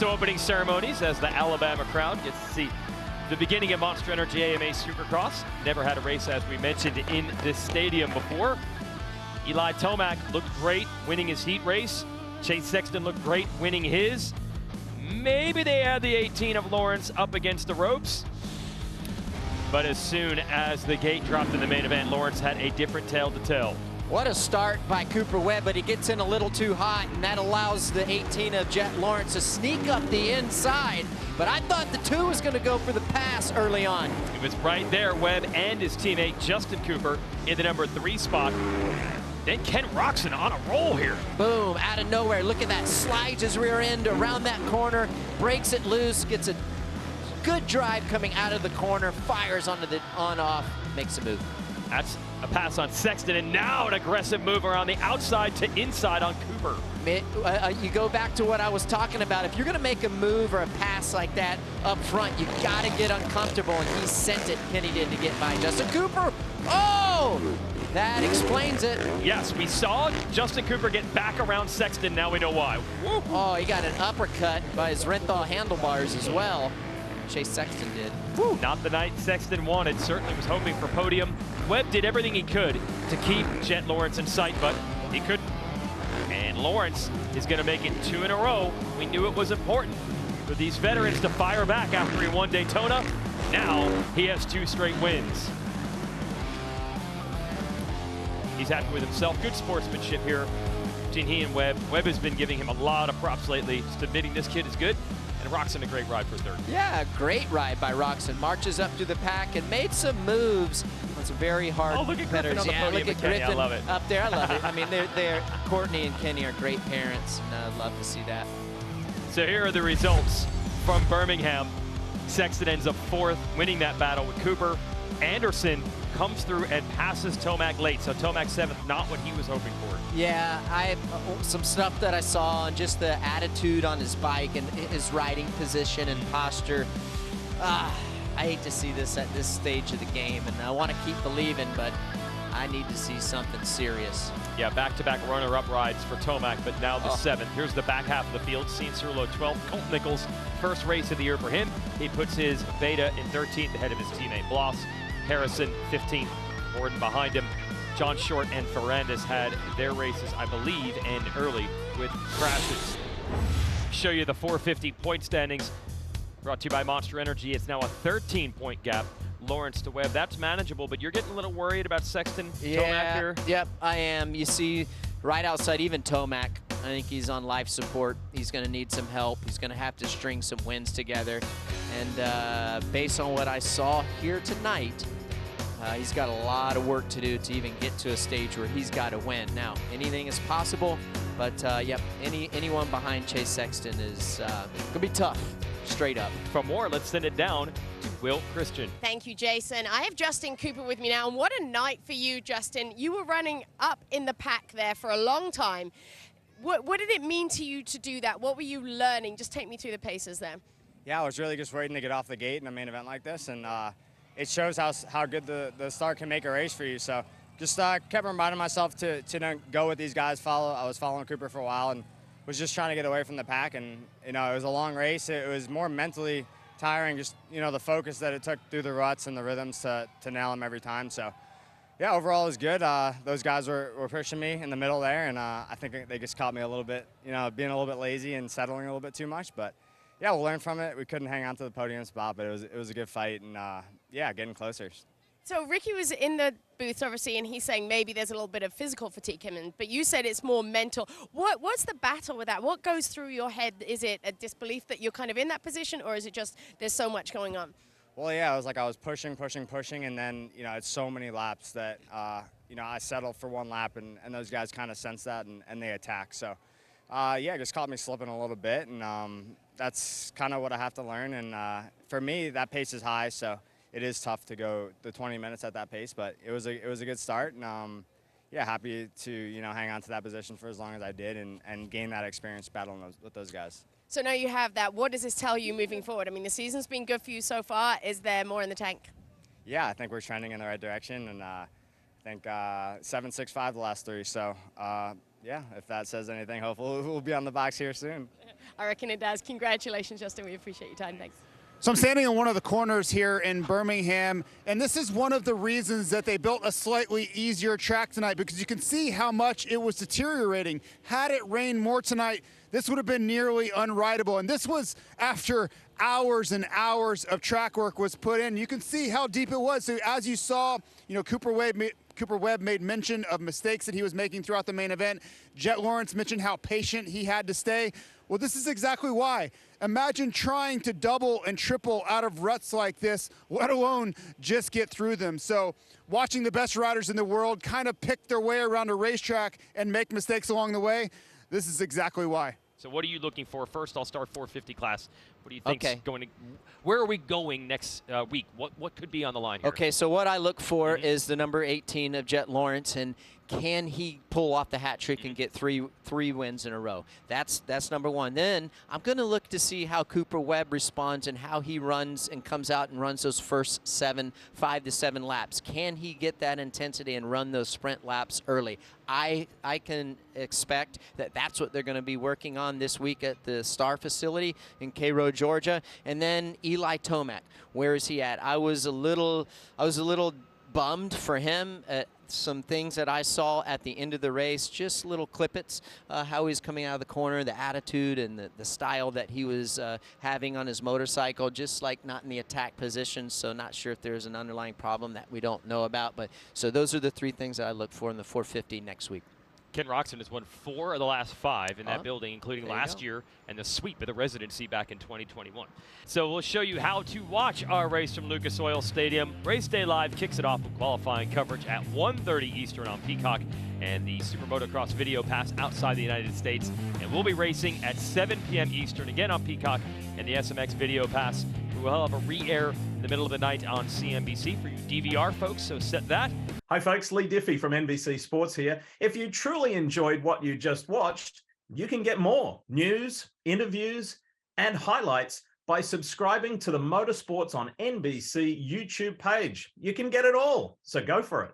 opening ceremonies as the Alabama crowd gets to see the beginning of Monster Energy AMA Supercross. Never had a race, as we mentioned, in this stadium before. Eli Tomac looked great winning his heat race. Chase Sexton looked great winning his. Maybe they had the 18 of Lawrence up against the ropes. But as soon as the gate dropped in the main event, Lawrence had a different tale to tell. What a start by Cooper Webb, but he gets in a little too hot, and that allows the 18 of Jett Lawrence to sneak up the inside. But I thought the 2 was going to go for the pass early on. It was right there, Webb and his teammate Justin Cooper in the number 3 spot. Then Ken Roxon on a roll here. Boom, out of nowhere. Look at that, slides his rear end around that corner, breaks it loose, gets a good drive coming out of the corner, fires onto the on-off, makes a move. That's a pass on Sexton, and now an aggressive move around the outside to inside on Cooper. You go back to what I was talking about. If you're going to make a move or a pass like that up front, you got to get uncomfortable, and he sent it, Kenny did, to get by Justin Cooper. Oh, that explains it. Yes, we saw Justin Cooper get back around Sexton. Now we know why. Woo. Oh, he got an uppercut by his Renthal handlebars as well. Chase Sexton did. Woo. Not the night Sexton wanted. Certainly was hoping for podium. Webb did everything he could to keep Jett Lawrence in sight, but he couldn't. And Lawrence is going to make it 2 in a row. We knew it was important for these veterans to fire back after he won Daytona. Now he has 2 straight wins. He's happy with himself. Good sportsmanship here between he and Webb. Webb has been giving him a lot of props lately, just admitting this kid is good. And Roxon, a great ride for 3rd. Yeah, great ride by Roxon. Marches up to the pack and made some moves on some very hard competitors. On the podium, look at Kenny, Griffin I love it. up there. I love it. I mean, Courtney and Kenny are great parents, and I love to see that. So here are the results from Birmingham. Sexton ends up 4th, winning that battle with Cooper. Anderson comes through and passes Tomac late. So Tomac 7th, not what he was hoping for. Yeah, some stuff that I saw, and just the attitude on his bike and his riding position and posture. I hate to see this at this stage of the game, and I want to keep believing, but I need to see something serious. Yeah, back-to-back runner-up rides for Tomac, but now the 7th. Here's the back half of the field. Cian Cirulo 12th, Colt Nichols, first race of the year for him. He puts his Beta in 13th ahead of his teammate Bloss. Harrison 15th, Gordon behind him. John Short and Ferrandis had their races, I believe, end early with crashes. Show you the 450 point standings brought to you by Monster Energy. It's now a 13-point gap. Lawrence to Webb. That's manageable, but you're getting a little worried about Sexton, Tomac here? Yep, I am. You see right outside, even Tomac, I think he's on life support. He's going to need some help. He's going to have to string some wins together. And based on what I saw here tonight, he's got a lot of work to do to even get to a stage where he's got to win. Now, anything is possible, but yep, anyone behind Chase Sexton is going to be tough, straight up. For more, let's send it down to Will Christian. Thank you, Jason. I have Justin Cooper with me now, and what a night for you, Justin. You were running up in the pack there for a long time. What did it mean to you to do that? What were you learning? Just take me through the paces there. Yeah, I was really just waiting to get off the gate in a main event like this, and it shows how good the start can make a race for you. So just kept reminding myself to go with these guys. I was following Cooper for a while and was just trying to get away from the pack. And it was a long race. It was more mentally tiring, just the focus that it took through the ruts and the rhythms to nail them every time. So yeah, overall it was good. Those guys were pushing me in the middle there, and I think they just caught me a little bit, being a little bit lazy and settling a little bit too much. But yeah, we'll learn from it. We couldn't hang on to the podium spot, but it was a good fight, and yeah, getting closer. So Ricky was in the booth, obviously, and he's saying maybe there's a little bit of physical fatigue coming, but you said it's more mental. What's the battle with that? What goes through your head? Is it a disbelief that you're kind of in that position, or is it just there's so much going on? Well, yeah, it was like I was pushing, and then, it's so many laps that, I settled for one lap, and those guys kind of sense that, and they attack. So, yeah, it just caught me slipping a little bit, and that's kind of what I have to learn. And for me, that pace is high, so it is tough to go the 20 minutes at that pace, but it was a good start, and yeah, happy to hang on to that position for as long as I did and gain that experience battling with those guys. So now you have that. What does this tell you moving forward? I mean, the season's been good for you so far. Is there more in the tank? Yeah, I think we're trending in the right direction, and I think 7.65 the last 3. So Yeah, if that says anything, hopefully we'll be on the box here soon. I reckon it does. Congratulations, Justin. We appreciate your time. Thanks. So I'm standing in one of the corners here in Birmingham, and this is one of the reasons that they built a slightly easier track tonight, because you can see how much it was deteriorating. Had it rained more tonight, this would have been nearly unrideable, and this was after hours and hours of track work was put in. You can see how deep it was. So as you saw, Cooper Webb made mention of mistakes that he was making throughout the main event. Jett Lawrence mentioned how patient he had to stay. Well, this is exactly why. Imagine trying to double and triple out of ruts like this, let alone just get through them. So watching the best riders in the world kind of pick their way around a racetrack and make mistakes along the way, this is exactly why. So what are you looking for? First, I'll start 450 class. What do you think Okay. going to, where are we going next week? What could be on the line here? Okay, so what I look for is the number 18 of Jett Lawrence, and can he pull off the hat trick and get three wins in a row? That's number one. Then I'm going to look to see how Cooper Webb responds and how he runs and comes out and runs those first 5 to 7 laps. Can he get that intensity and run those sprint laps early? I can expect that that's what they're going to be working on this week at the Star facility in Cairo, Georgia. And then Eli Tomac, where is he at? I was a little bummed for him at some things that I saw at the end of the race, just little clippets, how he's coming out of the corner, the attitude and the style that he was having on his motorcycle, just like not in the attack position. So not sure if there's an underlying problem that we don't know about. But so those are the 3 things that I look for in the 450 next week. Ken Roxon has won 4 of the last 5 in that building, including There you last go. year and the sweep of the residency back in 2021. So we'll show you how to watch our race from Lucas Oil Stadium. Race Day Live kicks it off with qualifying coverage at 1:30 Eastern on Peacock and the Super Motocross Video Pass outside the United States. And we'll be racing at 7 p.m. Eastern again on Peacock and the SMX Video Pass. We will have a re-air in the middle of the night on CNBC for you DVR folks, so set that. Hi folks, Lee Diffie from NBC Sports here. If you truly enjoyed what you just watched, you can get more news, interviews, and highlights by subscribing to the Motorsports on NBC YouTube page. You can get it all, so go for it.